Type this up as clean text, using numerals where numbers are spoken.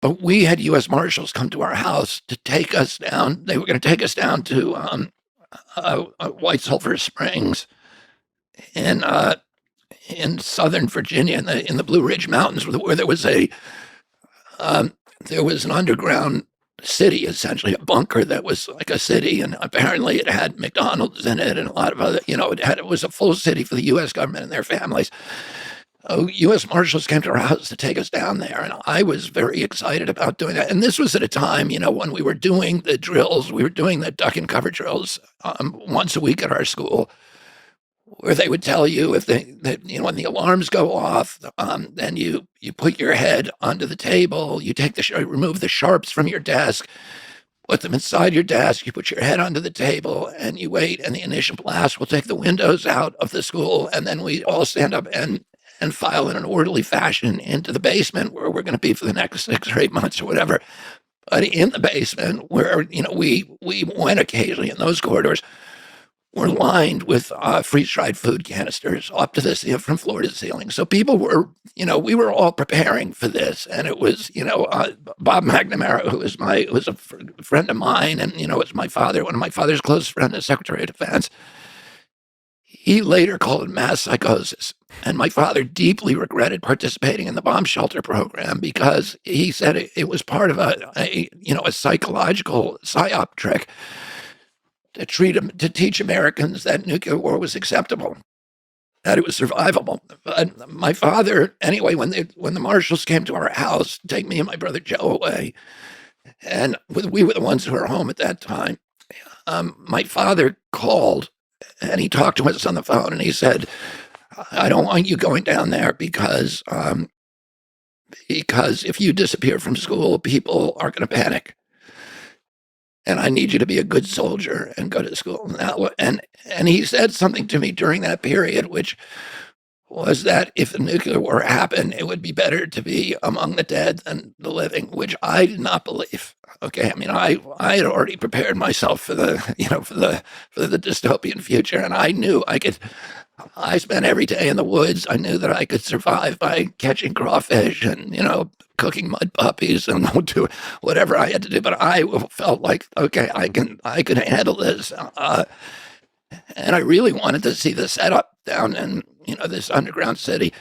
But we had U.S. Marshals come to our house to take us down. They were going to take us down to White Sulphur Springs in Southern Virginia, in the Blue Ridge Mountains, where there was an underground city, essentially a bunker that was like a city, and apparently it had McDonald's in it and a lot of other, it was a full city for the U.S. government and their families. U.S. Marshals came to our house to take us down there, and I was very excited about doing that. And this was at a time, when we were doing the drills, we were doing the duck and cover drills once a week at our school, where they would tell you when the alarms go off, then you put your head onto the table, you remove the sharps from your desk, put them inside your desk, you put your head onto the table, and you wait, and the initial blast will take the windows out of the school, and then we all stand up and file in an orderly fashion into the basement where we're going to be for the next 6 or 8 months or whatever. But in the basement, where we went occasionally in those corridors, were lined with freeze-dried food canisters up to this, from floor to ceiling. So people were, we were all preparing for this, and it was, Bob McNamara, who was a friend of mine, and was one of my father's close friends, the Secretary of Defense. He later called it mass psychosis, and my father deeply regretted participating in the bomb shelter program because he said it was part of a psychological psyop trick to teach Americans that nuclear war was acceptable, that it was survivable. But my father, anyway, when the marshals came to our house to take me and my brother Joe away, and we were the ones who were home at that time, my father called and he talked to us on the phone, and he said, "I don't want you going down there because if you disappear from school, people are going to panic. And I need you to be a good soldier and go to school." And he said something to me during that period, which was that if a nuclear war happened, it would be better to be among the dead than the living, which I did not believe. Okay, I mean, I had already prepared myself for the dystopian future, and I knew I could. I spent every day in the woods. I knew that I could survive by catching crawfish and cooking mud puppies and do whatever I had to do. But I felt like, okay, I can handle this, and I really wanted to see the setup down in this underground city.